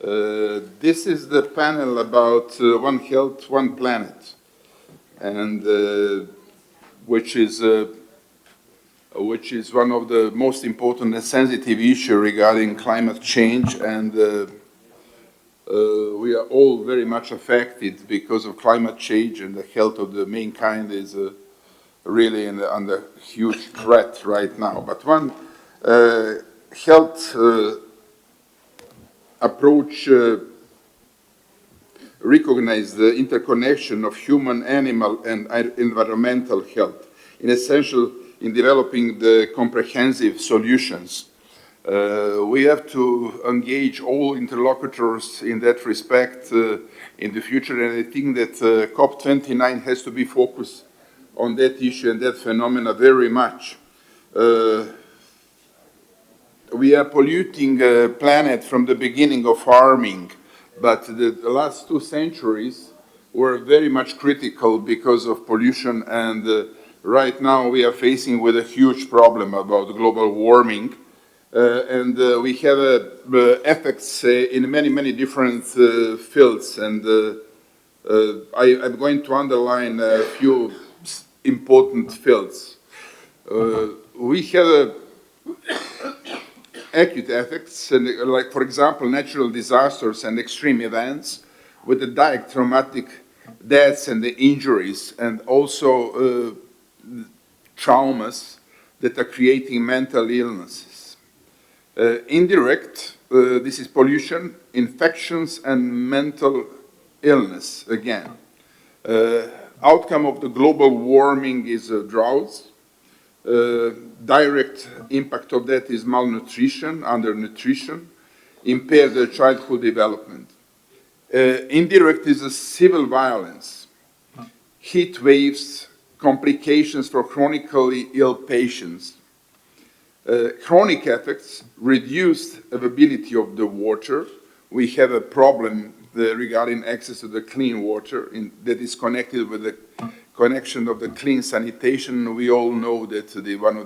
This is the panel about One Health, One Planet, and which is one of the most important and sensitive issues regarding climate change, and we are all very much affected because of climate change, and the health of the mankind is really under huge threat right now. But one health approach recognize the interconnection of human, animal, and environmental health, essential in developing the comprehensive solutions. We have to engage all interlocutors in that respect in the future, and I think that COP29 has to be focused on that issue and that phenomena very much. We are polluting the planet from the beginning of farming, but the last 2 centuries were very much critical because of pollution, and right now we are facing with a huge problem about global warming, and we have effects in many, many different fields, and I'm going to underline a few important fields. We have acute effects, and like, for example, natural disasters and extreme events with the direct traumatic deaths and the injuries, and also traumas that are creating mental illnesses. Indirect, this is pollution, infections, and mental illness again. Outcome of the global warming is droughts. Direct impact of that is malnutrition, undernutrition, impaired childhood development. Indirect is a civil violence, heat waves, complications for chronically ill patients. Chronic effects, reduced availability of the water. We have a problem regarding access to the clean water that is connected with the connection of the clean sanitation. We all know that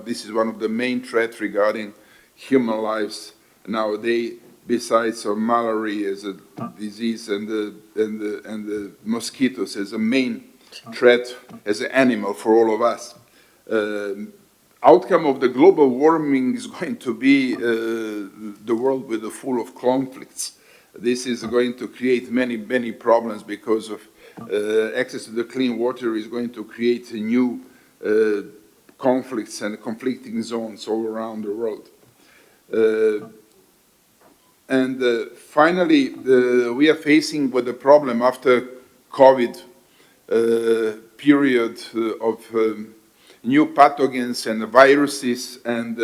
this is one of the main threats regarding human lives nowadays, besides of malaria as a disease and the mosquitoes as a main threat as an animal for all of us. Outcome of the global warming is going to be the world with full of conflicts. This is going to create many, many problems because of access to the clean water is going to create new conflicts and conflicting zones all around the world. Finally, we are facing with the problem after COVID period of new pathogens and viruses, and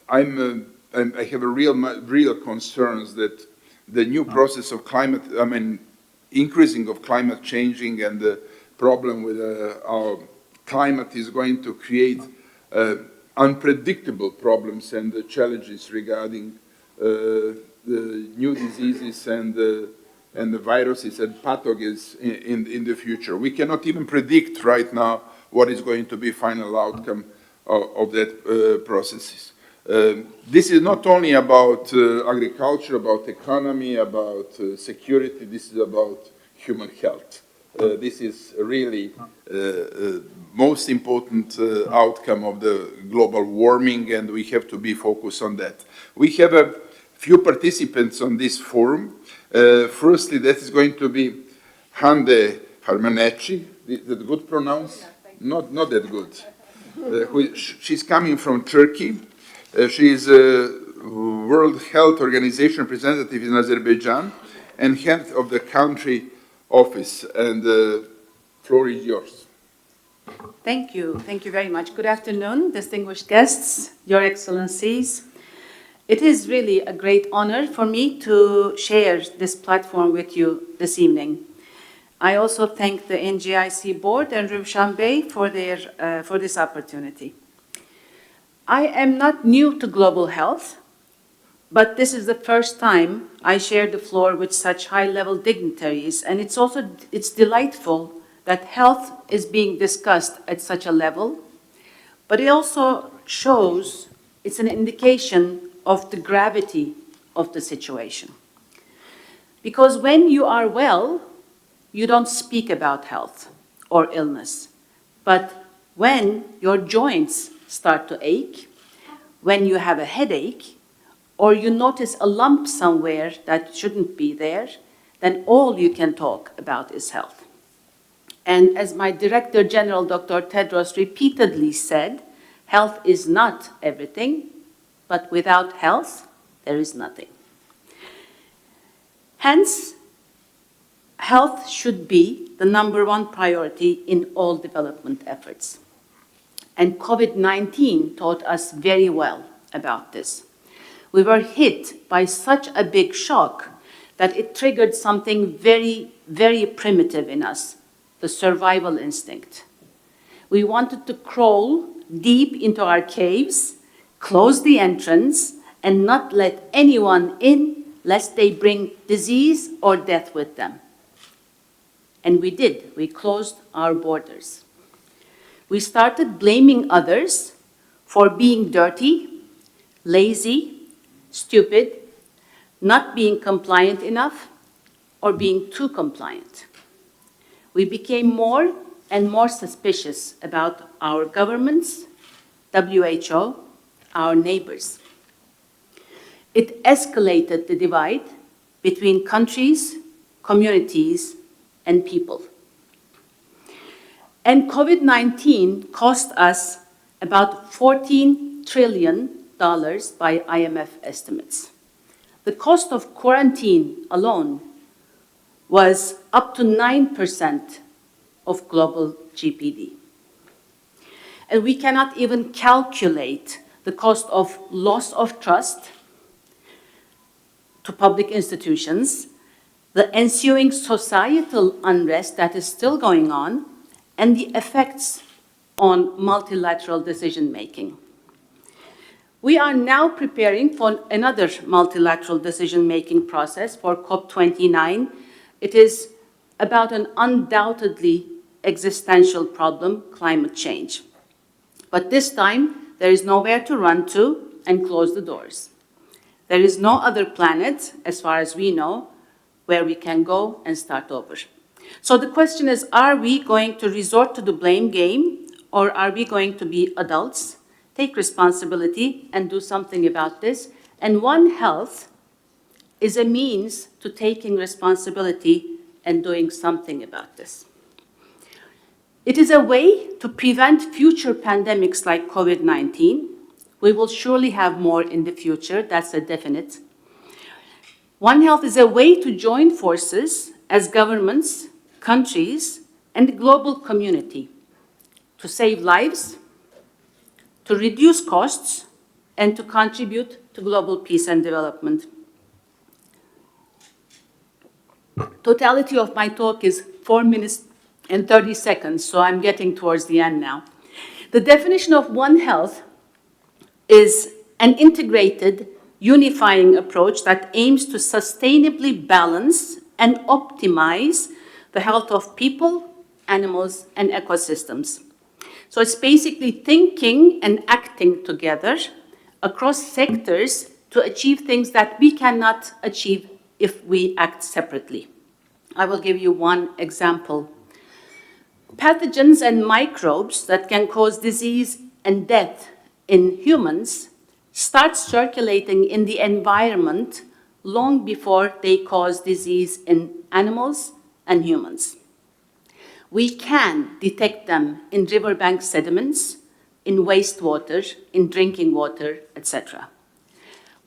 I have a real concerns that the new process of climate, increasing of climate changing and the problem with our climate is going to create unpredictable problems and the challenges regarding the new diseases and the viruses and pathogens in the future. We cannot even predict right now what is going to be final outcome of that processes. This is not only about agriculture, about economy, about security, this is about human health. This is really most important outcome of the global warming, and we have to be focused on that. We have a few participants on this forum. Firstly, that is going to be Hande Harmanci. Is that good pronounced? Not that good. She's coming from Turkey. She is a World Health Organization representative in Azerbaijan and head of the country office. And the floor is yours. Thank you. Thank you very much. Good afternoon, distinguished guests, Your Excellencies. It is really a great honor for me to share this platform with you this evening. I also thank the NGIC board and Ruvshan Bey for this opportunity. I am not new to global health, but this is the first time I share the floor with such high-level dignitaries, and it's delightful that health is being discussed at such a level, but it also shows, it's an indication of the gravity of the situation. Because when you are well, you don't speak about health or illness. But when your joints start to ache, when you have a headache, or you notice a lump somewhere that shouldn't be there, then all you can talk about is health. And as my Director General, Dr. Tedros, repeatedly said, health is not everything, but without health, there is nothing. Hence, health should be the #1 priority in all development efforts. And COVID-19 taught us very well about this. We were hit by such a big shock that it triggered something very, very primitive in us, the survival instinct. We wanted to crawl deep into our caves, close the entrance, and not let anyone in lest they bring disease or death with them. And we did. We closed our borders. We started blaming others for being dirty, lazy, stupid, not being compliant enough, or being too compliant. We became more and more suspicious about our governments, WHO, our neighbors. It escalated the divide between countries, communities, and people. And COVID-19 cost us about $14 trillion by IMF estimates. The cost of quarantine alone was up to 9% of global GDP. And we cannot even calculate the cost of loss of trust to public institutions, the ensuing societal unrest that is still going on, and the effects on multilateral decision-making. We are now preparing for another multilateral decision-making process for COP29. It is about an undoubtedly existential problem, climate change. But this time, there is nowhere to run to and close the doors. There is no other planet, as far as we know, where we can go and start over. So the question is, are we going to resort to the blame game, or are we going to be adults, take responsibility, and do something about this? And One Health is a means to taking responsibility and doing something about this. It is a way to prevent future pandemics like COVID-19. We will surely have more in the future, that's a definite. One Health is a way to join forces as governments, countries, and the global community to save lives, to reduce costs, and to contribute to global peace and development. Totality of my talk is 4 minutes and 30 seconds, so I'm getting towards the end now. The definition of One Health is an integrated, unifying approach that aims to sustainably balance and optimize the health of people, animals, and ecosystems. So it's basically thinking and acting together across sectors to achieve things that we cannot achieve if we act separately. I will give you one example. Pathogens and microbes that can cause disease and death in humans start circulating in the environment long before they cause disease in animals and humans. We can detect them in riverbank sediments, in wastewater, in drinking water, etc.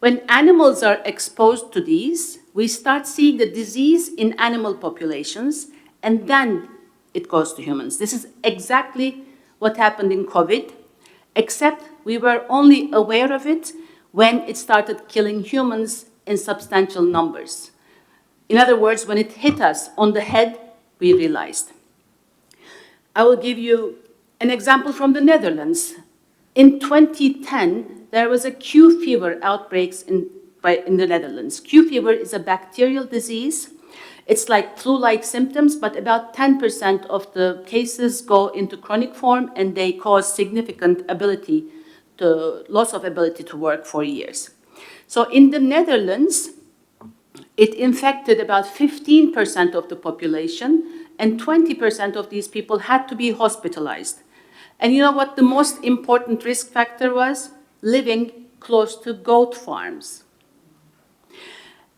When animals are exposed to these, we start seeing the disease in animal populations, and then it goes to humans. This is exactly what happened in COVID, except we were only aware of it when it started killing humans in substantial numbers. In other words, when it hit us on the head, we realized. I will give you an example from the Netherlands. In 2010, there was a Q fever outbreaks in the Netherlands. Q fever is a bacterial disease. It's like flu-like symptoms, but about 10% of the cases go into chronic form, and they cause significant loss of ability to work for years. So in the Netherlands, it infected about 15% of the population, and 20% of these people had to be hospitalized. And you know what the most important risk factor was? Living close to goat farms.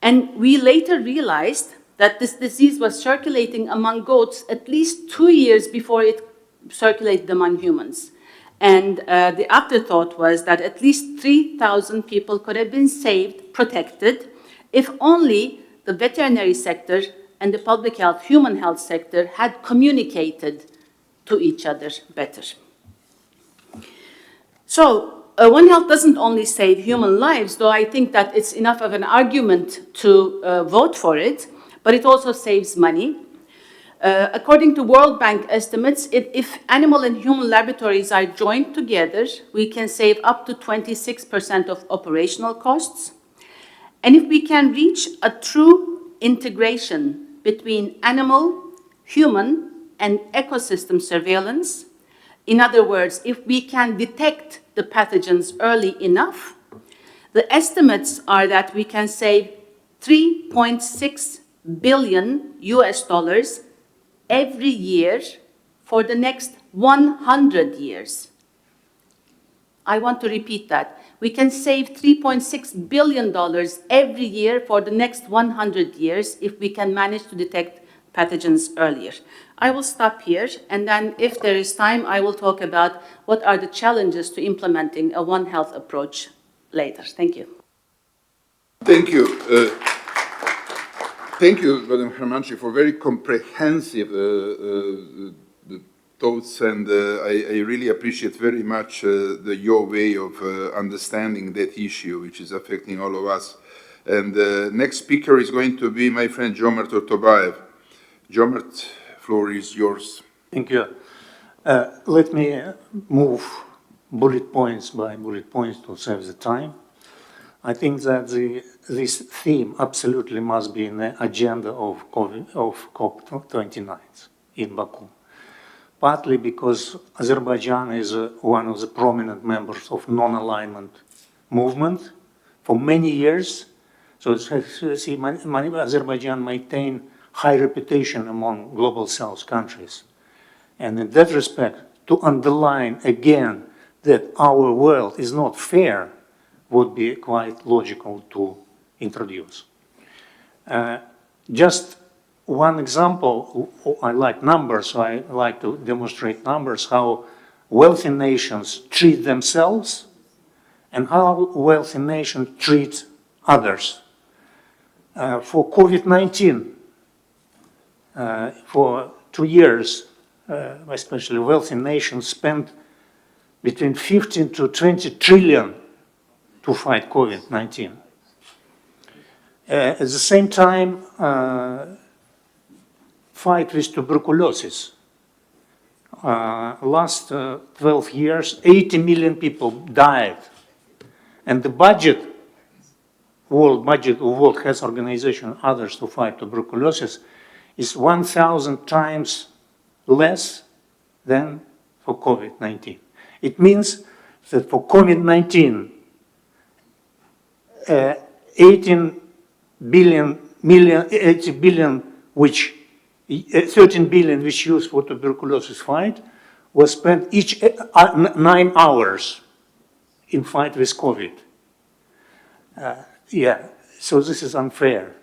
And we later realized that this disease was circulating among goats at least 2 years before it circulated among humans. And the afterthought was that at least 3,000 people could have been saved, protected, if only the veterinary sector and the public health, human health sector had communicated to each other better. So One Health doesn't only save human lives, though I think that it's enough of an argument to vote for it, but it also saves money. According to World Bank estimates, if animal and human laboratories are joined together, we can save up to 26% of operational costs. And if we can reach a true integration between animal, human, and ecosystem surveillance, in other words, if we can detect the pathogens early enough, the estimates are that we can save 3.6 billion US dollars every year for the next 100 years. I want to repeat that. We can save $3.6 billion every year for the next 100 years if we can manage to detect pathogens earlier. I will stop here, and then if there is time, I will talk about what are the challenges to implementing a One Health approach later. Thank you. Thank you. Thank you, Madam Harmanci, for very comprehensive thoughts, and I really appreciate very much your way of understanding that issue, which is affecting all of us. And the next speaker is going to be my friend Djoomart Otorbaev. Djoomart, floor is yours. Thank you. Let me move bullet points by bullet points to save the time. I think that this theme absolutely must be in the agenda of COP29 in Baku. Partly because Azerbaijan is one of the prominent members of non-alignment movement for many years. So Azerbaijan maintained high reputation among global South countries. And in that respect, to underline again that our world is not fair would be quite logical to introduce. Just one example, I like numbers, so I like to demonstrate numbers, how wealthy nations treat themselves and how wealthy nations treat others. For COVID-19, for 2 years, especially wealthy nations spent between 15 to 20 trillion to fight COVID-19. At the same time, fight with tuberculosis. Last 12 years, 80 million people died. And the budget, world budget of World Health Organization, others to fight tuberculosis, is 1,000 times less than for COVID-19. It means that for COVID-19, 80 billion, which 13 billion which used for tuberculosis fight, was spent each 9 hours in fight with COVID. So this is unfair.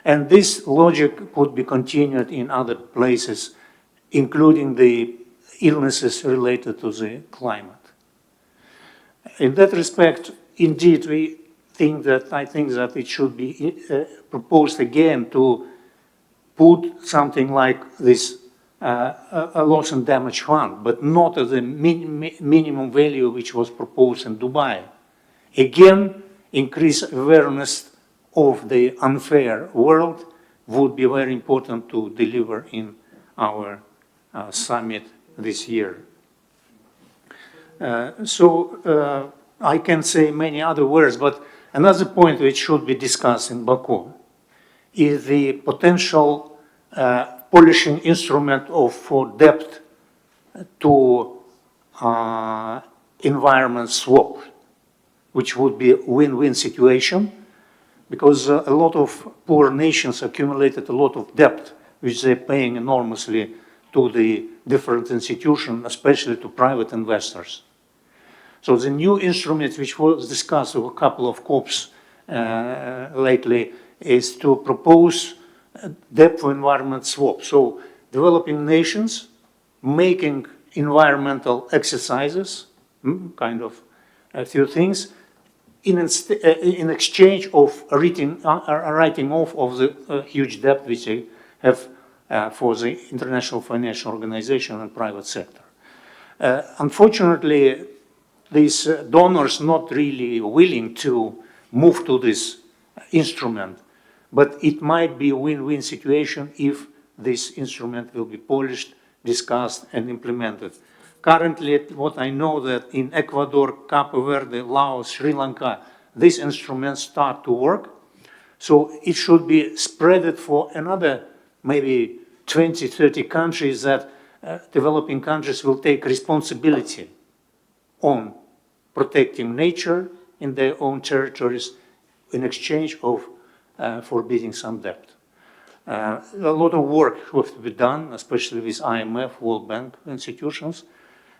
And this logic could be continued in other places, including the illnesses related to the climate. In that respect, indeed, I think that it should be proposed again to put something like this a loss and damage fund, but not at the minimum value which was proposed in Dubai. Again, increase awareness of the unfair world would be very important to deliver in our summit this year. I can say many other words, but another point which should be discussed in Baku is the potential polishing instrument for debt to environment swap, which would be a win-win situation. because a lot of poor nations accumulated a lot of debt, which they're paying enormously to the different institutions, especially to private investors. So the new instrument, which was discussed over a couple of COPs lately, is to propose debt for environment swap. So developing nations making environmental exercises, kind of a few things, in exchange of writing off of the huge debt which they have for the international financial organization and private sector. Unfortunately, these donors not really willing to move to this instrument, but it might be a win-win situation if this instrument will be polished, discussed, and implemented. Currently, what I know that in Ecuador, Cape Verde, Laos, Sri Lanka, these instruments start to work. So it should be spread for another maybe 20, 30 countries that developing countries will take responsibility on protecting nature in their own territories in exchange of forbidding some debt. A lot of work has to be done, especially with IMF, World Bank institutions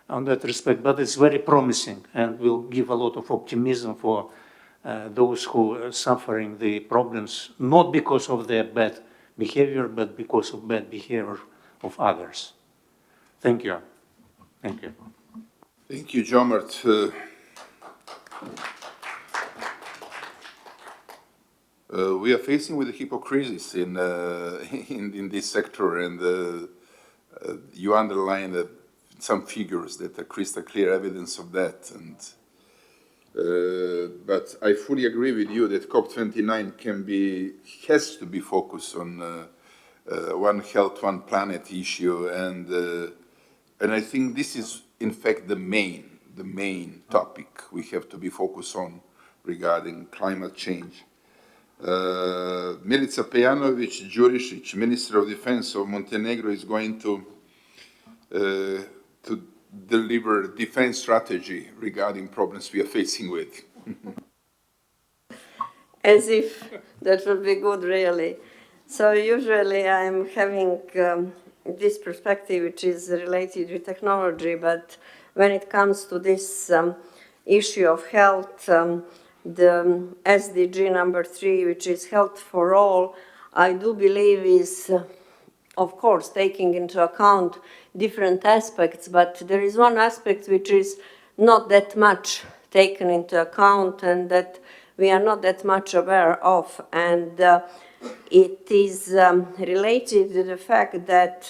on that respect, but it's very promising and will give a lot of optimism for those who are suffering the problems, not because of their bad behavior, but because of bad behavior of others. Thank you. Thank you. Thank you, Djoomart. We are facing with a hypocrisy in this sector, and you underline some figures that are crystal clear evidence of that. And but I fully agree with you that COP29 has to be focused on one health, one planet issue, and I think this is in fact the main topic we have to be focused on regarding climate change. Milica Pejanovic-Durisic, Minister of Defense of Montenegro, is going to deliver defense strategy regarding problems we are facing with. As if that would be good, really. So usually I'm having this perspective which is related with technology, but when it comes to this issue of health, the SDG number 3, which is health for all, I do believe is, of course, taking into account different aspects, but there is one aspect which is not that much taken into account and that we are not that much aware of, and it is related to the fact that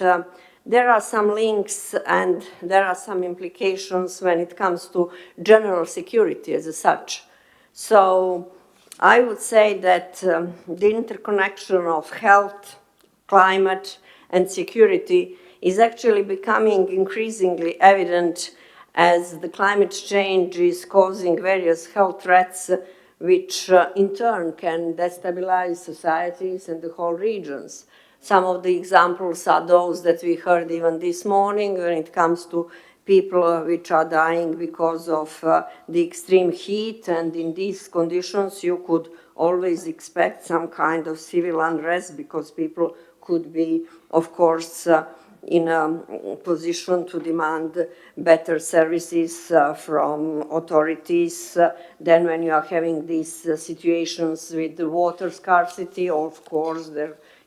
there are some links and there are some implications when it comes to general security as such. So I would say that the interconnection of health, climate, and security is actually becoming increasingly evident as the climate change is causing various health threats which in turn can destabilize societies and the whole regions. Some of the examples are those that we heard even this morning when it comes to people which are dying because of the extreme heat, and in these conditions you could always expect some kind of civil unrest because people could be, of course, in a position to demand better services from authorities. Then when you are having these situations with the water scarcity, of course,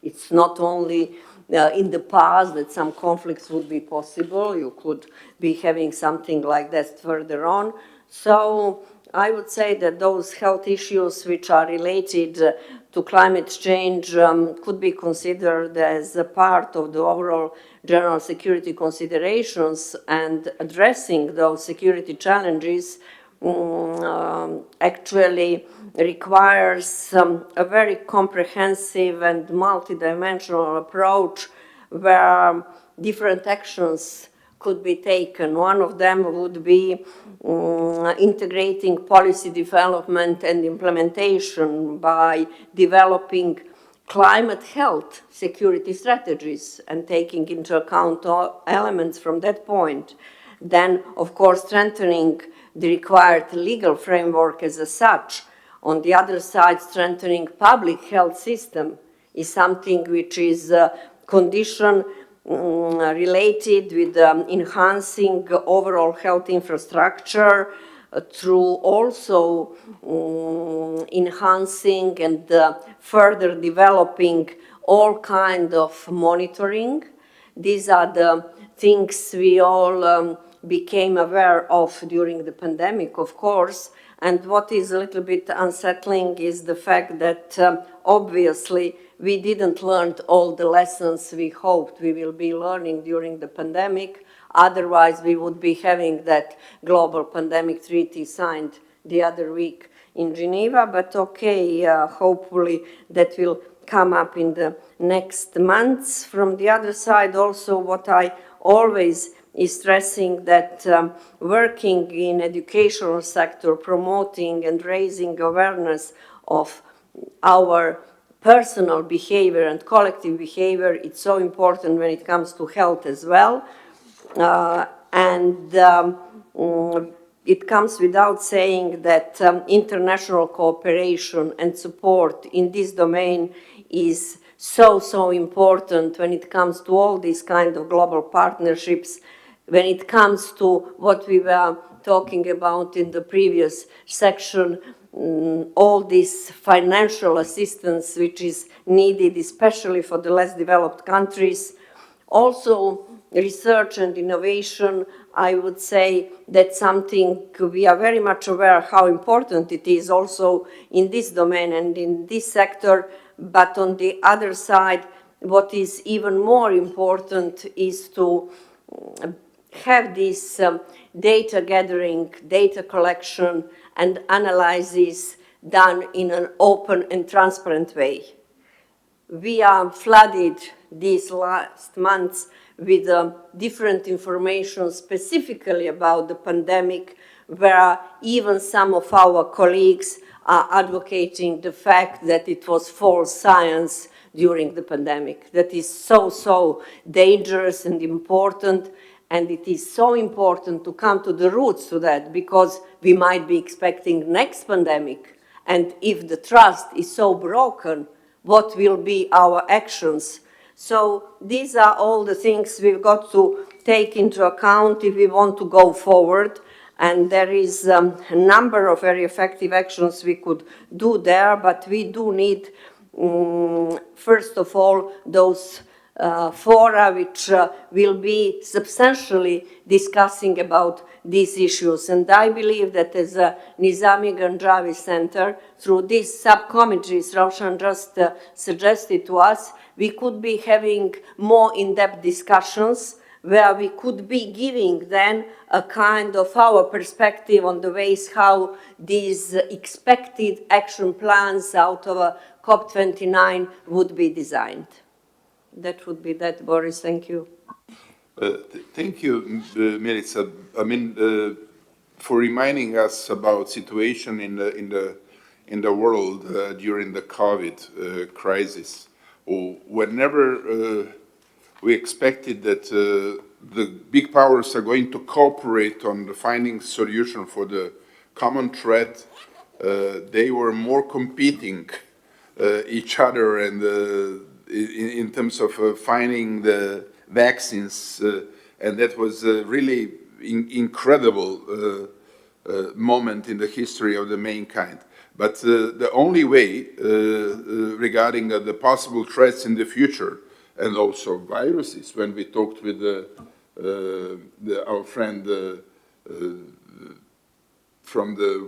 it's not only in the past that some conflicts would be possible. You could be having something like that further on. So I would say that those health issues which are related to climate change could be considered as a part of the overall general security considerations, and addressing those security challenges actually requires a very comprehensive and multidimensional approach where different actions could be taken. One of them would be integrating policy development and implementation by developing climate health security strategies and taking into account all elements from that point. Then, of course, strengthening the required legal framework as such. On the other side, strengthening public health system is something which is a condition related with enhancing overall health infrastructure through also enhancing and further developing all kind of monitoring. These are the things we all became aware of during the pandemic, of course. And what is a little bit unsettling is the fact that obviously we didn't learn all the lessons we hoped we will be learning during the pandemic. Otherwise, we would be having that global pandemic treaty signed the other week in Geneva. But okay, hopefully that will come up in the next months. From the other side, also what I always is stressing that working in educational sector, promoting and raising awareness of our personal behavior and collective behavior, it's so important when it comes to health as well. It comes without saying that international cooperation and support in this domain is so important when it comes to all these kind of global partnerships, when it comes to what we were talking about in the previous section, all this financial assistance which is needed, especially for the less developed countries. Also, research and innovation, I would say that's something we are very much aware how important it is also in this domain and in this sector. But on the other side, what is even more important is to have this data gathering, data collection, and analysis done in an open and transparent way. We are flooded these last months with different information specifically about the pandemic, where even some of our colleagues are advocating the fact that it was false science during the pandemic. That is so dangerous and important, and it is so important to come to the roots to that, because we might be expecting next pandemic, and if the trust is so broken, what will be our actions? So these are all the things we've got to take into account if we want to go forward. And there is a number of very effective actions we could do there, but we do need, first of all, those fora which will be substantially discussing about these issues. And I believe that as a Nizami Ganjavi Center, through these subcommittees Roshan just suggested to us, we could be having more in-depth discussions where we could be giving then a kind of our perspective on the ways how these expected action plans out of a COP29 would be designed. That would be that, Boris. Thank you. Thank you, Milica. I mean, for reminding us about situation in the world during the COVID crisis. Whenever we expected that the big powers are going to cooperate on the finding solution for the common threat, they were more competing each other and in terms of finding the vaccines, and that was a really incredible moment in the history of the mankind. But the only way regarding the possible threats in the future, and also viruses, when we talked with our friend from the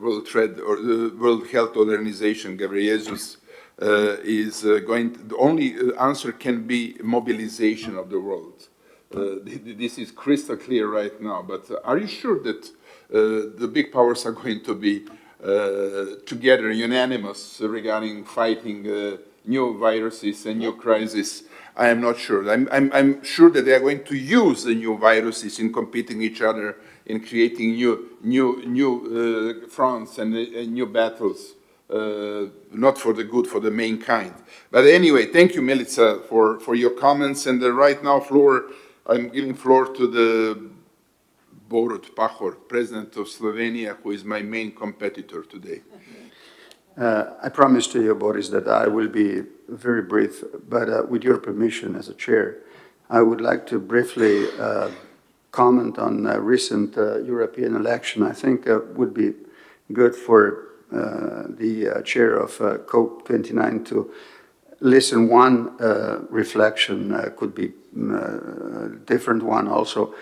World Health Organization, Ghebreyesus, the only answer can be mobilization of the world. This is crystal clear right now, but are you sure that the big powers are going to be together, unanimous regarding fighting new viruses and new crises? I am not sure. I'm sure that they are going to use the new viruses in competing each other, in creating new fronts and new battles. Not for the good, for the mankind. But anyway, thank you, Milica, for your comments. And right now, I'm giving floor to the Borut Pahor, President of Slovenia, who is my main competitor today. I promise to you, Boris, that I will be very brief, but with your permission as a chair, I would like to briefly comment on recent European election. I think would be good for the chair of COP29 to listen. One reflection could be different one also.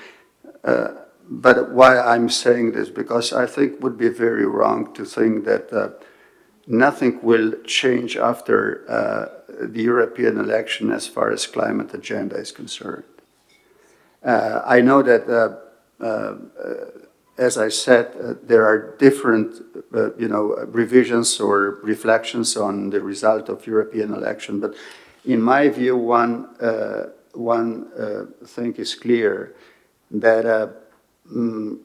But why I'm saying this, because I think it would be very wrong to think that nothing will change after the European election as far as climate agenda is concerned. I know that, as I said, there are different, revisions or reflections on the result of European election. But in my view, one thing is clear, that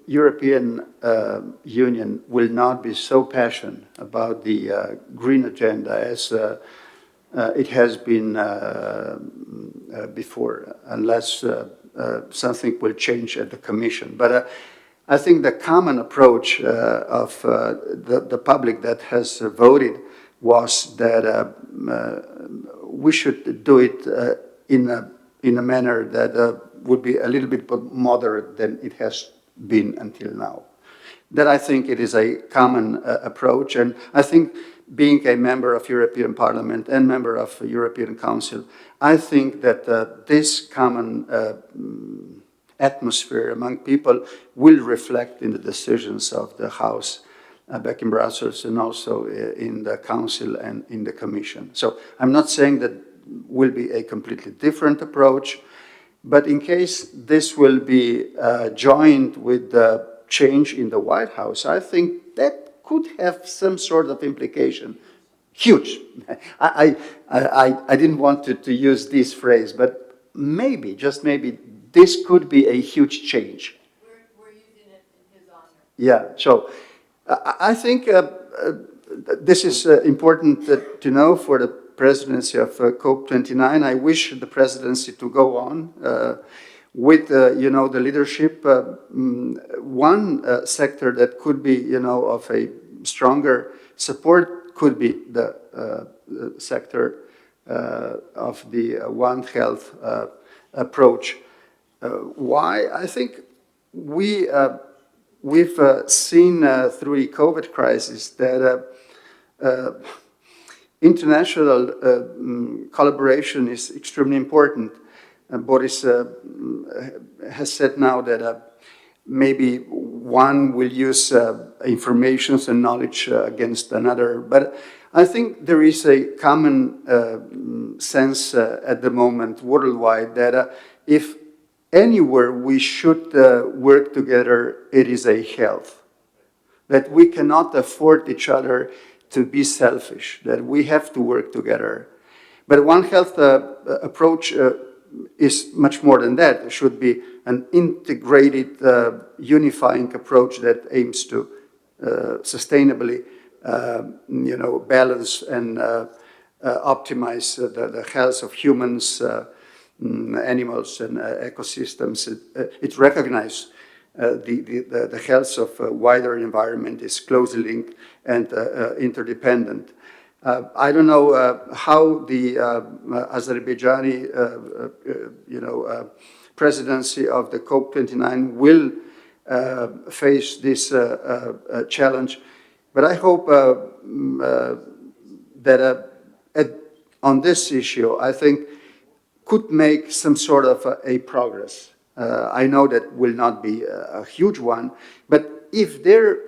European Union will not be so passionate about the green agenda as it has been before, unless something will change at the Commission. But I think the common approach of the public that has voted was that we should do it in a manner that would be a little bit more moderate than it has been until now. That I think it is a common approach, and I think being a member of European Parliament and member of European Council, I think that this common atmosphere among people will reflect in the decisions of the House back in Brussels and also in the Council and in the Commission. So I'm not saying that will be a completely different approach, but in case this will be joined with the change in the White House, I think that could have some sort of implication. Huge. I didn't want to use this phrase, but maybe, just maybe, this could be a huge change. We're using it in his honor. Yeah, so I think this is important to know for the presidency of COP29. I wish the presidency to go on with, the leadership. One sector that could be, of a stronger support could be the sector of the One Health approach. Why? I think we've seen through the COVID crisis that international collaboration is extremely important. Boris has said now that maybe one will use information and knowledge against another, but I think there is a common sense at the moment worldwide that if anywhere we should work together, it is a health. That we cannot afford each other to be selfish, that we have to work together. But One Health approach is much more than that. It should be an integrated, unifying approach that aims to sustainably, balance and optimize the health of humans, animals, and ecosystems. It recognizes the health of a wider environment is closely linked and interdependent. I don't know how the Azerbaijani, presidency of the COP29 will face this challenge, but I hope that on this issue, I think could make some sort of a progress. I know that will not be a huge one, but if there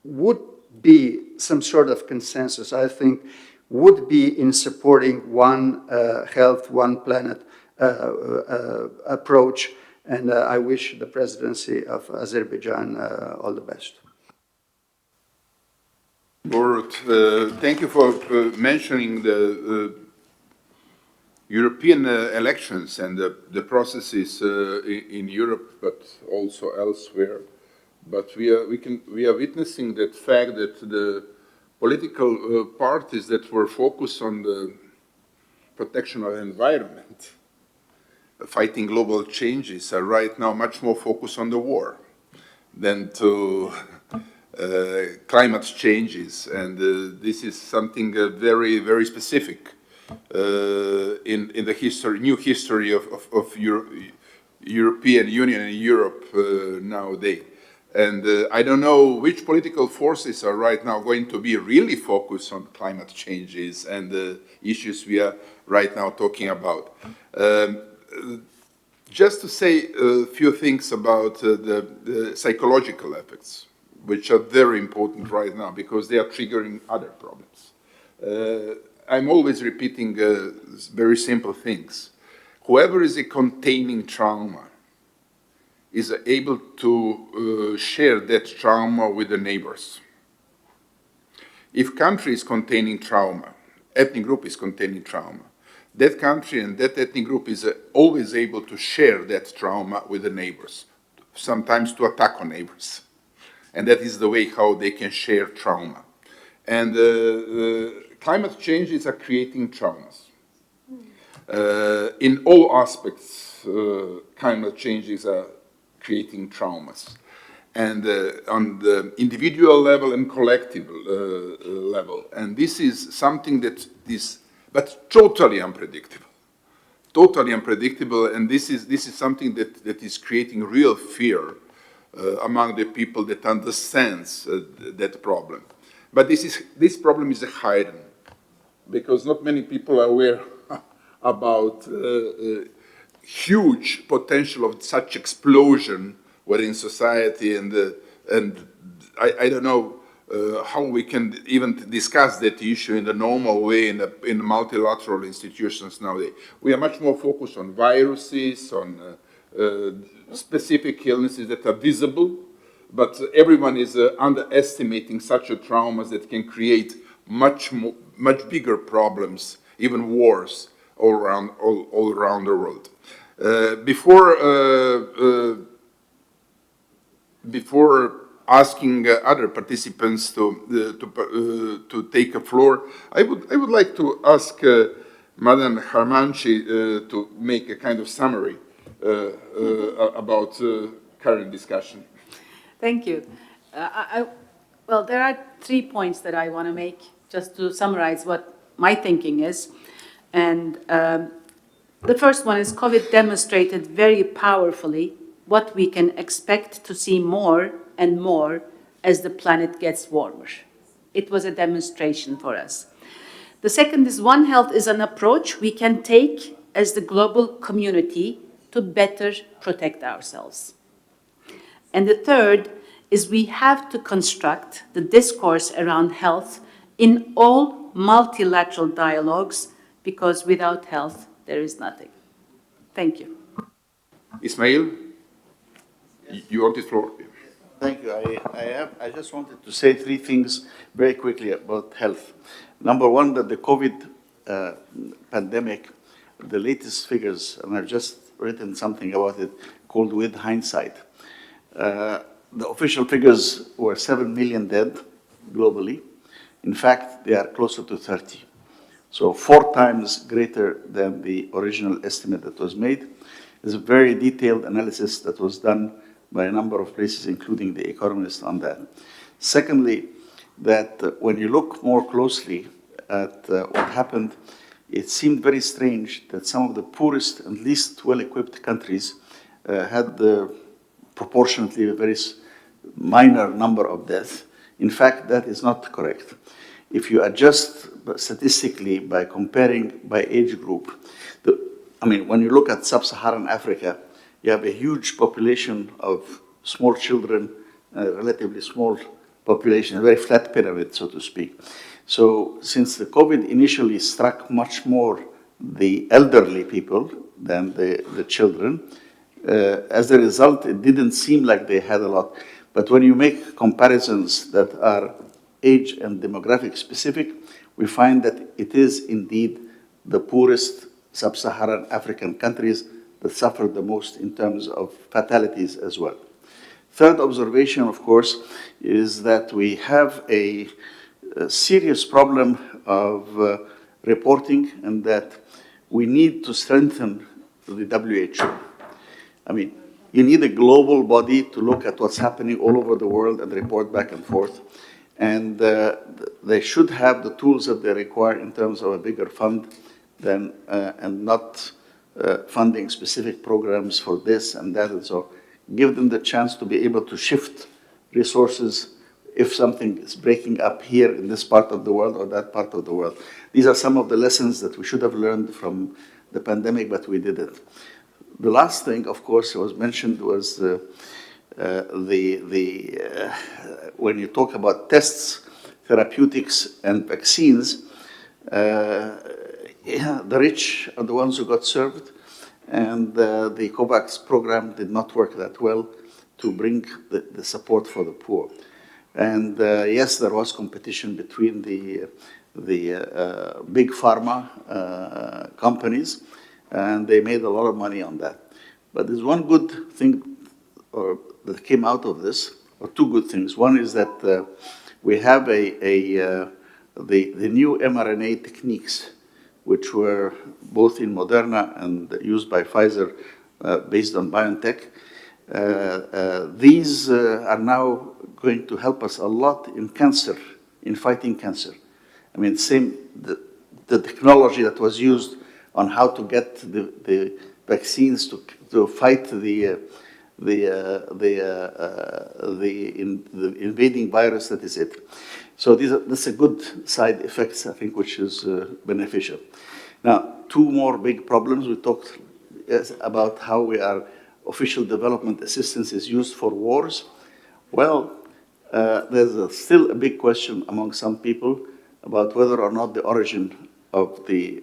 would be some sort of consensus, I think would be in supporting One Health, One Planet approach, and I wish the presidency of Azerbaijan all the best. Borut, thank you for mentioning the European elections and the processes in Europe, but also elsewhere. But we are witnessing that fact that the political parties that were focused on the protection of the environment, fighting global changes, are right now much more focused on the war than to climate changes, and this is something very, very specific in the history, new history of European Union and Europe nowadays. And I don't know which political forces are right now going to be really focused on climate changes and the issues we are right now talking about. Just to say a few things about the psychological effects, which are very important right now because they are triggering other problems. I'm always repeating very simple things. Whoever is containing trauma is able to share that trauma with the neighbors. If country is containing trauma, ethnic group is containing trauma, that country and that ethnic group is always able to share that trauma with the neighbors, sometimes to attack on neighbors. And that is the way how they can share trauma. And climate changes are creating traumas. In all aspects, climate changes are creating traumas. And on the individual level and collective level. And this is something that is, but totally unpredictable. Totally unpredictable, and this is something that is creating real fear among the people that understands that problem. But this problem is hidden, because not many people are aware about huge potential of such explosion within society, and I don't know how we can even discuss that issue in the normal way in multilateral institutions nowadays. We are much more focused on viruses, on specific illnesses that are visible, but everyone is underestimating such a traumas that can create much bigger problems, even wars all around the world. Before asking other participants to take a floor, I would like to ask Madam Harmanci to make a kind of summary about current discussion. Thank you. Well, there are 3 points that I want to make, just to summarize what my thinking is. And the first one is COVID demonstrated very powerfully what we can expect to see more and more as the planet gets warmer. It was a demonstration for us. The second is One Health is an approach we can take as the global community to better protect ourselves. And the third is we have to construct the discourse around health in all multilateral dialogues, because without health, there is nothing. Thank you. Ismail, you want the floor? Thank you. I just wanted to say 3 things very quickly about health. Number one, that the COVID pandemic, the latest figures, and I've just written something about it called With Hindsight. The official figures were 7 million dead globally. In fact, they are closer to 30. So 4 times greater than the original estimate that was made. There's a very detailed analysis that was done by a number of places, including The Economist, on that. Secondly, that when you look more closely at what happened, it seemed very strange that some of the poorest and least well-equipped countries had proportionately a very minor number of deaths. In fact, that is not correct. If you adjust statistically by comparing by age group, when you look at sub-Saharan Africa, you have a huge population of small children, relatively small population, a very flat pyramid, so to speak. So since the COVID initially struck much more the elderly people than the children, as a result, it didn't seem like they had a lot. But when you make comparisons that are age and demographic specific, we find that it is indeed the poorest sub-Saharan African countries that suffered the most in terms of fatalities as well. Third observation, of course, is that we have a serious problem of reporting, and that we need to strengthen the WHO. you need a global body to look at what's happening all over the world and report back and forth. And they should have the tools that they require in terms of a bigger fund than, and not funding specific programs for this and that. And so give them the chance to be able to shift resources if something is breaking up here in this part of the world or that part of the world. These are some of the lessons that we should have learned from the pandemic, but we didn't. The last thing, of course, was mentioned was when you talk about tests, therapeutics, and vaccines, the rich are the ones who got served, and the COVAX program did not work that well to bring the support for the poor. And yes, there was competition between the big pharma companies, and they made a lot of money on that. But there's one good thing that came out of this, or two good things. One is that we have the new mRNA techniques, which were both in Moderna and used by Pfizer, based on BioNTech. These are now going to help us a lot in cancer, in fighting cancer. I mean, the technology that was used on how to get the vaccines to fight the invading virus, that is it. So that's a good side effects, I think, which is beneficial. Now, two more big problems. We talked about how official development assistance is used for wars. Well, there's still a big question among some people about whether or not the origin of the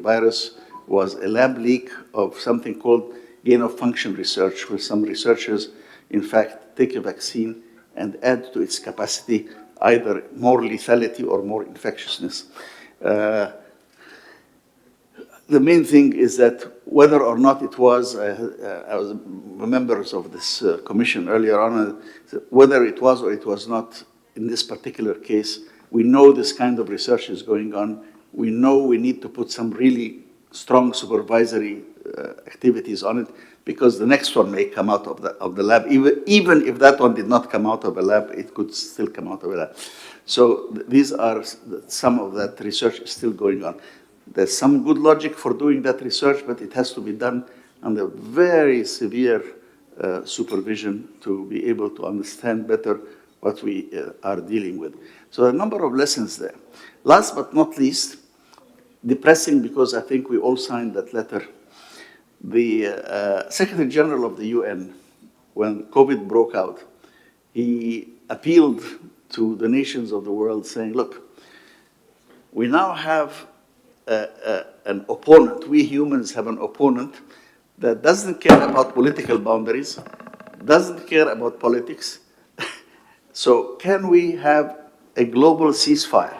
virus was a lab leak of something called gain-of-function research, where some researchers, in fact, take a vaccine and add to its capacity either more lethality or more infectiousness. The main thing is that whether or not it was, I was members of this commission earlier on, whether it was or it was not in this particular case, we know this kind of research is going on. We know we need to put some really strong supervisory activities on it, because the next one may come out of the lab. Even if that one did not come out of a lab, it could still come out of a lab. So these are some of that research is still going on. There's some good logic for doing that research, but it has to be done under very severe supervision to be able to understand better what we are dealing with. So a number of lessons there. Last but not least, depressing, because I think we all signed that letter. The Secretary General of the UN, when COVID broke out, he appealed to the nations of the world saying, look, we now have an opponent. We humans have an opponent that doesn't care about political boundaries, doesn't care about politics. So can we have a global ceasefire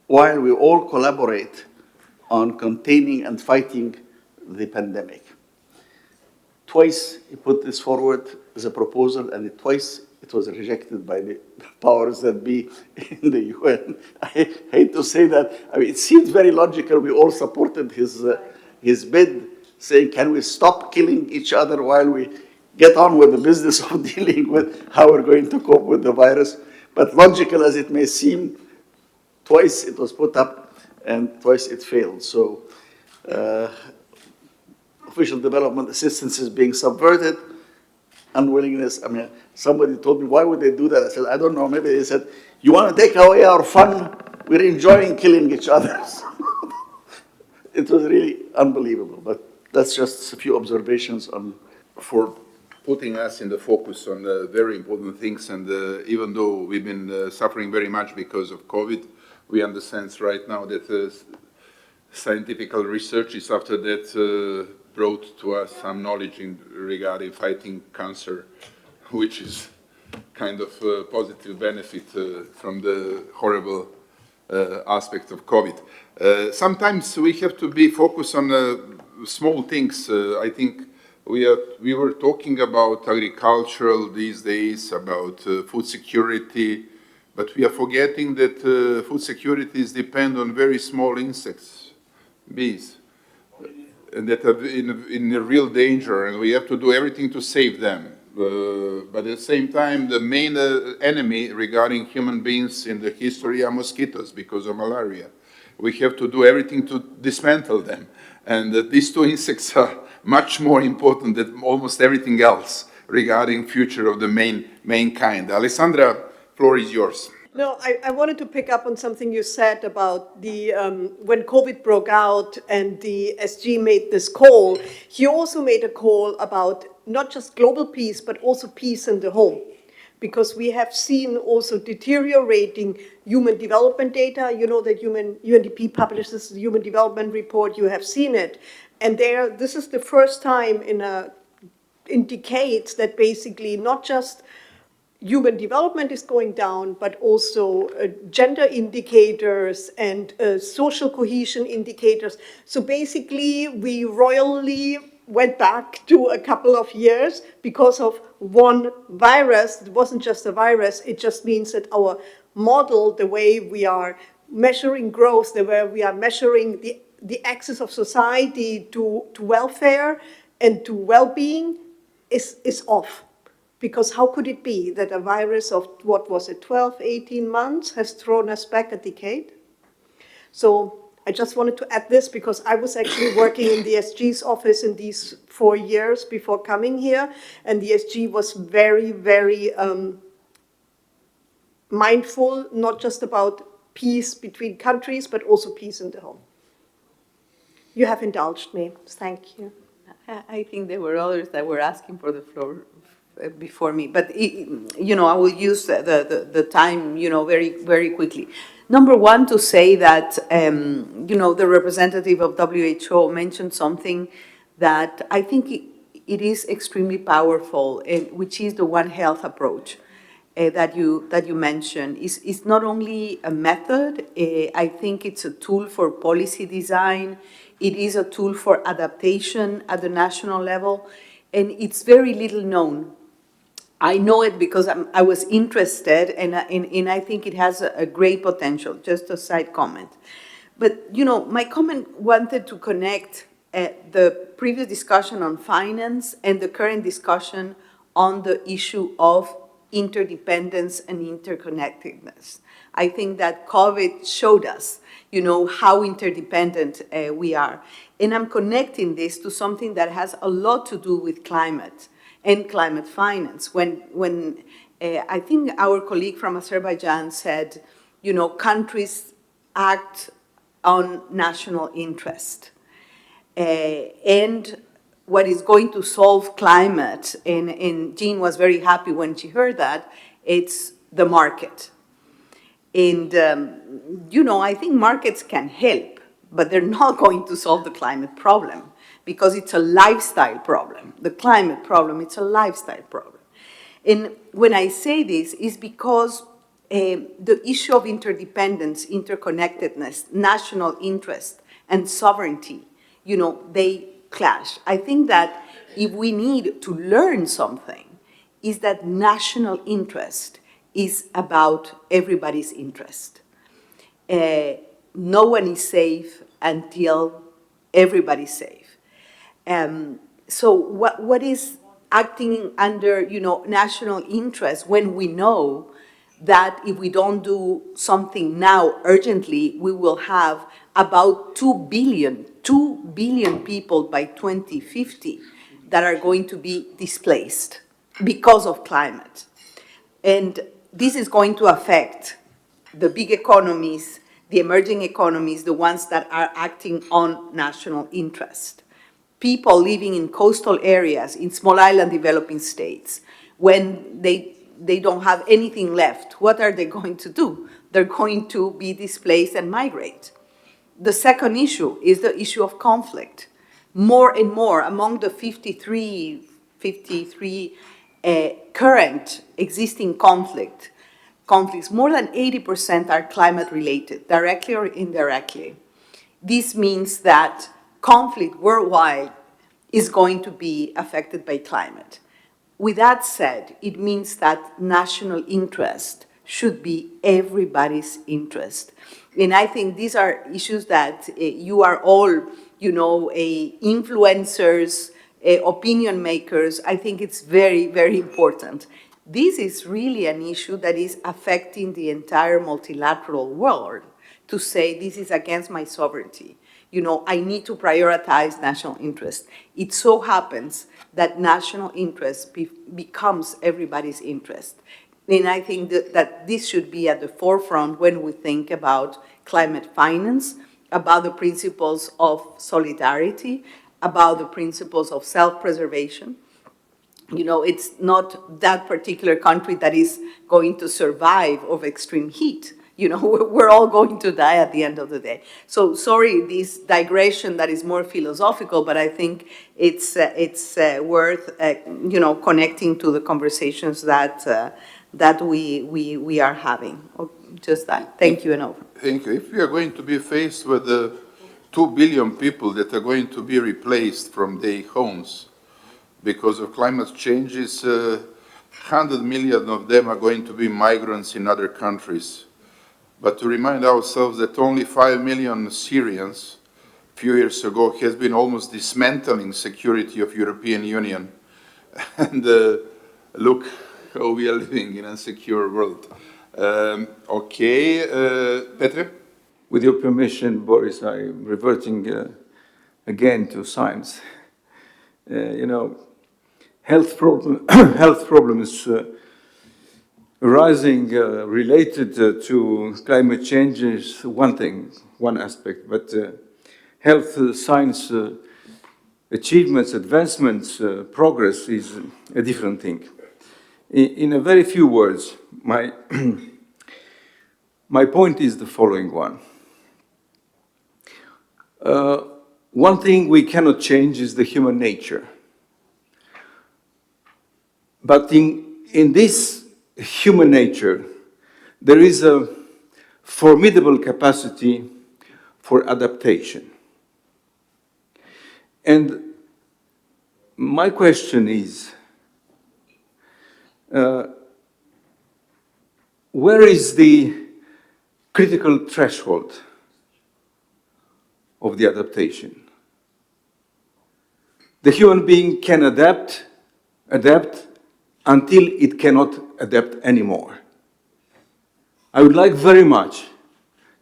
while we all collaborate on containing and fighting the pandemic? Twice he put this forward as a proposal, and twice it was rejected by the powers that be in the UN. I hate to say that. I mean, it seems very logical. We all supported his bid, saying, can we stop killing each other while we get on with the business of dealing with how we're going to cope with the virus? But logical as it may seem, twice it was put up and twice it failed. So official development assistance is being subverted. Unwillingness, I mean, somebody told me, why would they do that? I said, I don't know, maybe they said, you want to take away our fun? We're enjoying killing each other. It was really unbelievable, but that's just a few observations on. For putting us in the focus on very important things, and even though we've been suffering very much because of COVID, we understand right now that scientific research is after that brought to us some knowledge regarding fighting cancer, which is kind of a positive benefit from the horrible aspect of COVID. Sometimes we have to be focused on small things. I think we were talking about agricultural these days, about food security, but we are forgetting that food security depends on very small insects, bees. and that are in a real danger, and we have to do everything to save them. But at the same time, the main enemy regarding human beings in the history are mosquitoes because of malaria. We have to do everything to dismantle them. And these two insects are much more important than almost everything else regarding future of the mankind. Alessandra, floor is yours. No, I wanted to pick up on something you said about the when COVID broke out and the SG made this call. He also made a call about not just global peace, but also peace in the home. Because we have seen also deteriorating human development data. You know that UNDP publishes the Human Development Report. You have seen it. And this is the first time in decades that basically not just human development is going down, but also gender indicators and social cohesion indicators. So basically, we royally went back to a couple of years because of one virus. It wasn't just a virus, it just means that our model, the way we are measuring growth, the way we are measuring the access of society to welfare and to well-being is off. Because how could it be that a virus of, 12, 18 months has thrown us back a decade? So I just wanted to add this because I was actually working in the SG's office in these 4 years before coming here, and the SG was very, very mindful, not just about peace between countries, but also peace in the home. You have indulged me. Thank you. I think there were others that were asking for the floor before me, but I will use the time, very, very quickly. Number one, to say that, the representative of WHO mentioned something that I think it is extremely powerful, which is the One Health approach that you mentioned. It's not only a method, I think it's a tool for policy design. It is a tool for adaptation at the national level, and it's very little known. I know it because I was interested, and I think it has a great potential, just a side comment. But, my comment wanted to connect the previous discussion on finance and the current discussion on the issue of interdependence and interconnectedness. I think that COVID showed us, how interdependent we are. And I'm connecting this to something that has a lot to do with climate and climate finance. When I think our colleague from Azerbaijan said, countries act on national interest. And what is going to solve climate, and Jean was very happy when she heard that, it's the market. And, I think markets can help, but they're not going to solve the climate problem because it's a lifestyle problem. The climate problem, it's a lifestyle problem. And when I say this, is because the issue of interdependence, interconnectedness, national interest, and sovereignty, they clash. I think that if we need to learn something, is that national interest is about everybody's interest. No one is safe until everybody's safe. So what is acting under, national interest when we know that if we don't do something now urgently, we will have about 2 billion people by 2050 that are going to be displaced because of climate. And this is going to affect the big economies, the emerging economies, the ones that are acting on national interest. People living in coastal areas, in small island developing states, when they don't have anything left, what are they going to do? They're going to be displaced and migrate. The second issue is the issue of conflict. More and more among the 53 current existing conflicts, more than 80% are climate related, directly or indirectly. This means that conflict worldwide is going to be affected by climate. With that said, it means that national interest should be everybody's interest. And I think these are issues that you are all, you know, influencers, opinion makers. I think it's very, very important. This is really an issue that is affecting the entire multilateral world, to say this is against my sovereignty. You know, I need to prioritize national interest. It so happens that national interest becomes everybody's interest. And I think that this should be at the forefront when we think about climate finance, about the principles of solidarity, about the principles of self-preservation. You know, it's not that particular country that is going to survive of extreme heat. You know, we're all going to die at the end of the day. So sorry, this digression that is more philosophical, but I think it's worth, you know, connecting to the conversations that we are having. Just that. Thank you, and over. Thank you. If we are going to be faced with 2 billion people that are going to be replaced from their homes because of climate changes, 100 million of them are going to be migrants in other countries. But to remind ourselves that only 5 million Syrians a few years ago has been almost dismantling security of European Union. And look how we are living in a secure world. Petre? With your permission, Boris, I'm reverting again to science. You know, health problems arising related to climate change is one thing, one aspect, but health science achievements, advancements, progress is a different thing. In a very few words, my point is the following one. One thing we cannot change is the human nature. But in this human nature, there is a formidable capacity for adaptation. And my question is, where is the critical threshold of the adaptation? The human being can adapt until it cannot adapt anymore. I would like very much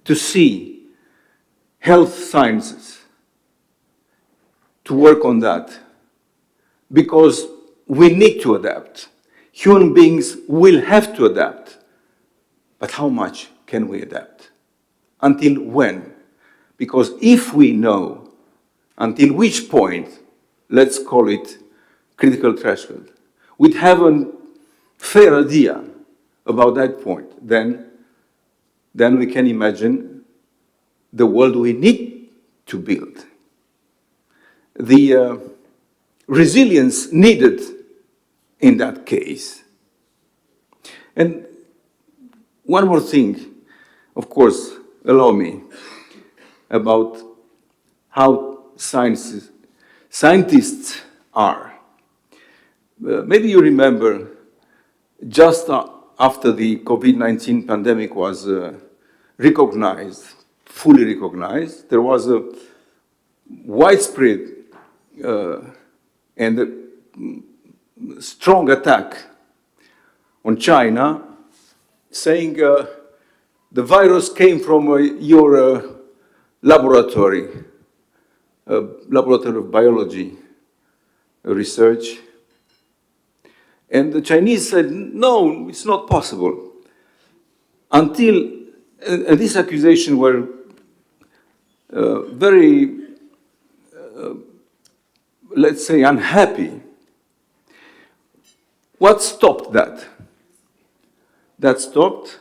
to see health sciences to work on that, because we need to adapt. Human beings will have to adapt. But how much can we adapt? Until when? Because if we know until which point, let's call it critical threshold, we'd have a fair idea about that point, then we can imagine the world we need to build. The resilience needed in that case. And one more thing, of course, allow me, about how scientists are. Maybe you remember, just after the COVID-19 pandemic was recognized, fully recognized, there was a widespread and a strong attack on China, saying the virus came from your laboratory of biology research. And the Chinese said, no, it's not possible. Until, and these accusations were very, let's say, unhappy. What stopped that? That stopped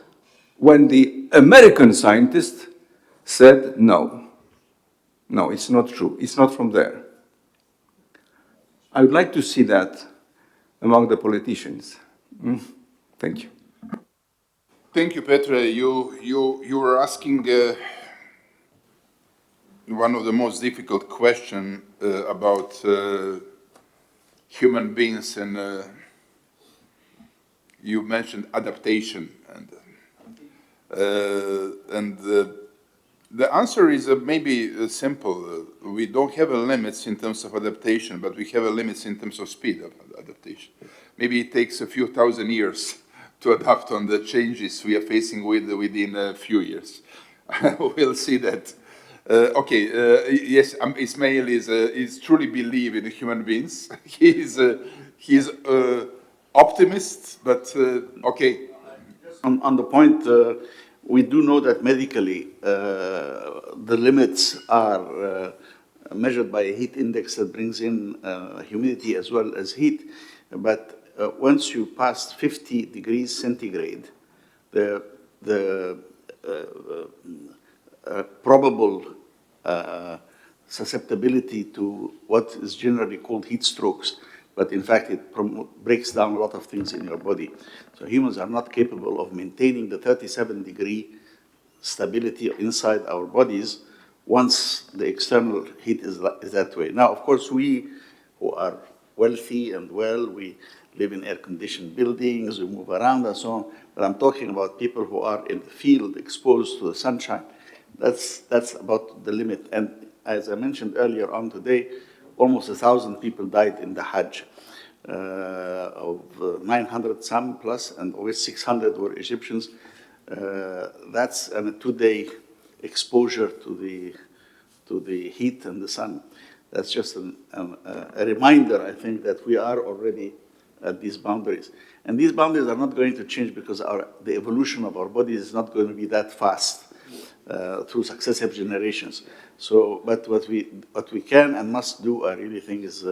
when the American scientists said, no, it's not true. It's not from there. I would like to see that among the politicians. Thank you. Thank you, Petre. You were asking one of the most difficult questions about human beings, and you mentioned adaptation, and The answer is maybe simple. We don't have a limits in terms of adaptation, but we have a limits in terms of speed of adaptation. Maybe it takes a few thousand years to adapt on the changes we are facing within a few years. We'll see that. Yes, Ismail is truly believe in human beings. He's optimist, but okay. On the point, we do know that medically the limits are measured by a heat index that brings in humidity as well as heat. But once you pass 50 degrees centigrade, the probable susceptibility to what is generally called heat strokes, but in fact it breaks down a lot of things in your body. So humans are not capable of maintaining the 37-degree stability inside our bodies once the external heat is that way. Now, of course, we who are wealthy and well, we live in air-conditioned buildings, we move around and so on, but I'm talking about people who are in the field exposed to the sunshine. That's about the limit. And as I mentioned earlier on today, almost 1,000 people died in the Hajj. Of 900 some plus, and over 600 were Egyptians. That's a 2-day exposure to the heat and the sun. That's just a reminder, I think, that we are already at these boundaries. And these boundaries are not going to change because the evolution of our bodies is not going to be that fast through successive generations. So, but what we can and must do, I really think, is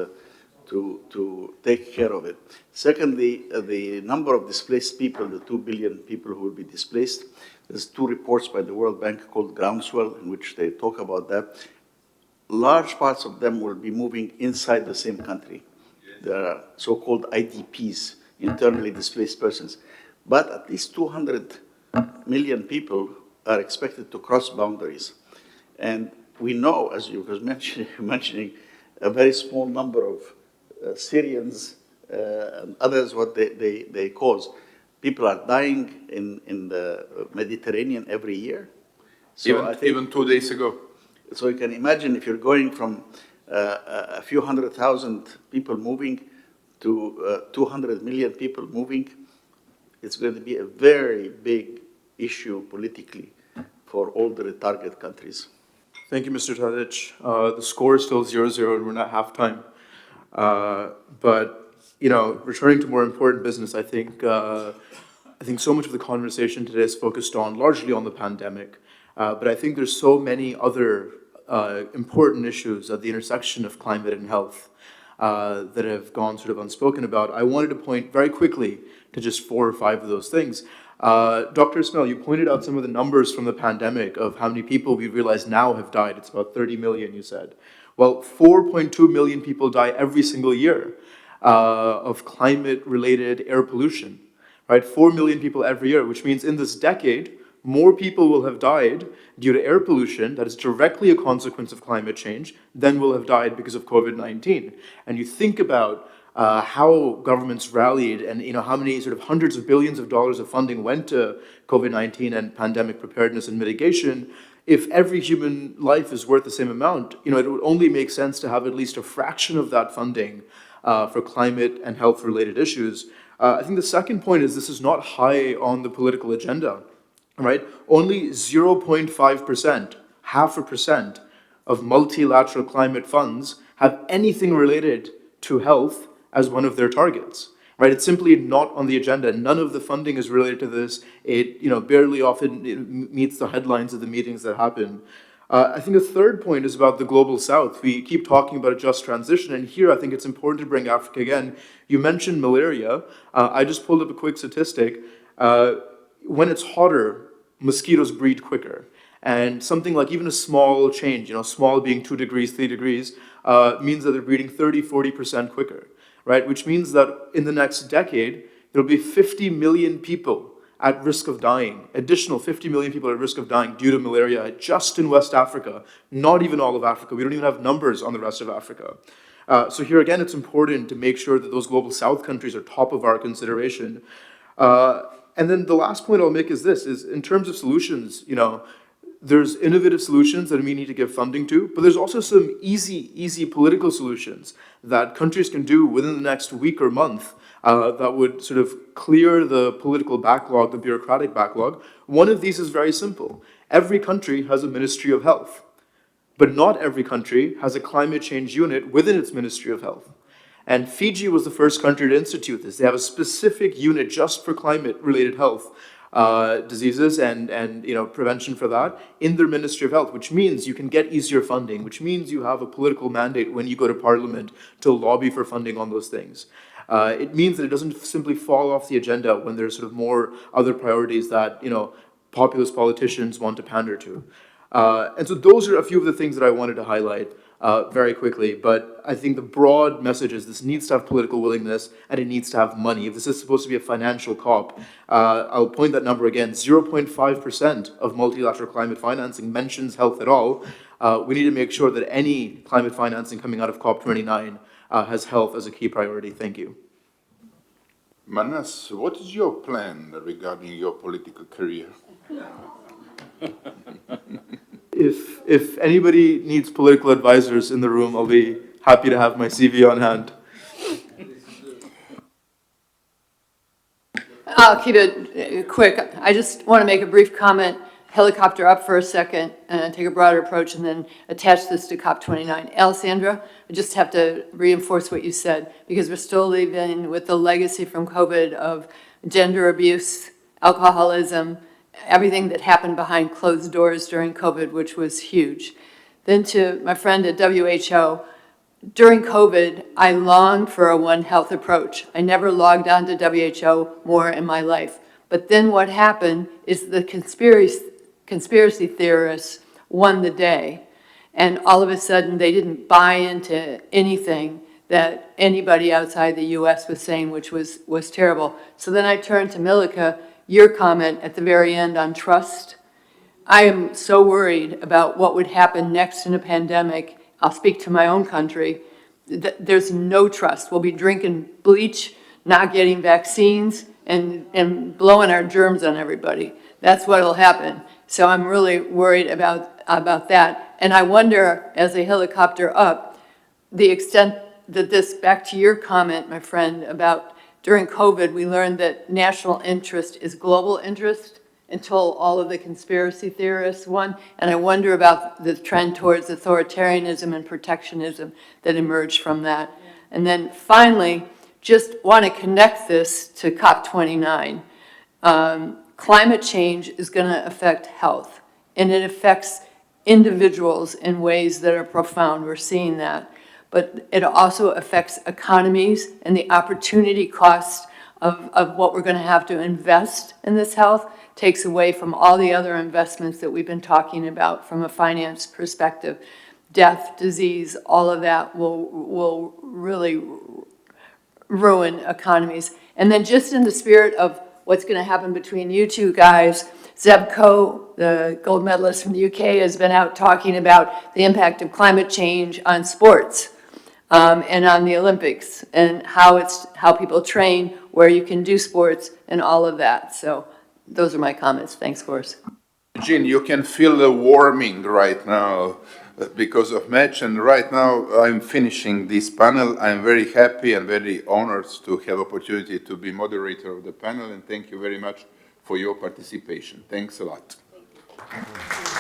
to take care of it. Secondly, the number of displaced people, the 2 billion people who will be displaced, there's 2 reports by the World Bank called Groundswell, in which they talk about that. Large parts of them will be moving inside the same country. There are so-called IDPs, internally displaced persons. But at least 200 million people are expected to cross boundaries. And we know, as you were mentioning, a very small number of Syrians and others, what they cause. People are dying in the Mediterranean every year. So even 2 days ago. So you can imagine if you're going from a few 100,000 people moving to 200 million people moving, it's going to be a very big issue politically for all the target countries. Thank you, Mr. Tadic. The score is still 0-0 and we're not halftime. But, returning to more important business, I think so much of the conversation today is focused on, largely on the pandemic. But I think there's so many other important issues at the intersection of climate and health that have gone sort of unspoken about. I wanted to point very quickly to just 4 or 5 of those things. Dr. Ismail, you pointed out some of the numbers from the pandemic of how many people we realize now have died. It's about 30 million, you said. Well, 4.2 million people die every single year of climate-related air pollution, right? 4 million people every year, which means in this decade, more people will have died due to air pollution that is directly a consequence of climate change than will have died because of COVID-19. And you think about how governments rallied and how many sort of hundreds of billions of dollars of funding went to COVID-19 and pandemic preparedness and mitigation. If every human life is worth the same amount, it would only make sense to have at least a fraction of that funding for climate and health related issues. I think the second point is this is not high on the political agenda, right? Only 0.5%, 0.5% of multilateral climate funds have anything related to health as one of their targets, right? It's simply not on the agenda. None of the funding is related to this. It, barely often meets the headlines of the meetings that happen. I think a third point is about the global south. We keep talking about a just transition, and here I think it's important to bring Africa again. You mentioned malaria. I just pulled up a quick statistic. When it's hotter, mosquitoes breed quicker. And something like even a small change, small being 2 degrees, 3 degrees, means that they're breeding 30, 40% quicker, right? Which means that in the next decade, there'll be 50 million people at risk of dying, additional 50 million people at risk of dying due to malaria just in West Africa, not even all of Africa. We don't even have numbers on the rest of Africa. So here again, it's important to make sure that those global south countries are top of our consideration. And then the last point I'll make is this, is in terms of solutions, there's innovative solutions that we need to give funding to, but there's also some easy political solutions that countries can do within the next week or month that would sort of clear the political backlog, the bureaucratic backlog. One of these is very simple. Every country has a Ministry of Health, but not every country has a climate change unit within its Ministry of Health. And Fiji was the first country to institute this. They have a specific unit just for climate-related health diseases and prevention for that in their Ministry of Health, which means you can get easier funding, which means you have a political mandate when you go to Parliament to lobby for funding on those things. It means that it doesn't simply fall off the agenda when there's sort of more other priorities that populist politicians want to pander to. And so those are a few of the things that I wanted to highlight very quickly, but I think the broad message is this needs to have political willingness and it needs to have money. If this is supposed to be a financial COP, I'll point that number again, 0.5% of multilateral climate financing mentions health at all. We need to make sure that any climate financing coming out of COP29 has health as a key priority. Thank you. Manas, what is your plan regarding your political career? If anybody needs political advisors in the room, I'll be happy to have my CV on hand. I'll keep it quick. I just want to make a brief comment, helicopter up for a second, and take a broader approach, and then attach this to COP29. Alessandra, I just have to reinforce what you said, because we're still living with the legacy from COVID of gender abuse, alcoholism, everything that happened behind closed doors during COVID, which was huge. Then to my friend at WHO, during COVID, I longed for a One Health approach. I never logged on to WHO more in my life. But then what happened is the conspiracy theorists won the day. And all of a sudden, they didn't buy into anything that anybody outside the US was saying, which was terrible. So then I turned to Milica, your comment at the very end on trust. I am so worried about what would happen next in a pandemic. I'll speak to my own country. There's no trust. We'll be drinking bleach, not getting vaccines, and blowing our germs on everybody. That's what'll happen. So I'm really worried about that. And I wonder, as a helicopter up, the extent that this, back to your comment, my friend, about during COVID, we learned that national interest is global interest until all of the conspiracy theorists won. And I wonder about the trend towards authoritarianism and protectionism that emerged from that. And then finally, just want to connect this to COP29. Climate change is going to affect health, and it affects individuals in ways that are profound. We're seeing that. But it also affects economies and the opportunity cost of what we're going to have to invest in this health takes away from all the other investments that we've been talking about from a finance perspective. Death, disease, all of that will really ruin economies. And then just in the spirit of what's going to happen between you two guys, Zebco, the gold medalist from the UK, has been out talking about the impact of climate change on sports. And on the Olympics, and how people train, where you can do sports, and all of that. So those are my comments. Thanks, Boris. Jean, you can feel the warming right now because of match, and right now I'm finishing this panel. I'm very happy and very honored to have opportunity to be moderator of the panel, and thank you very much for your participation. Thanks a lot. Thank you.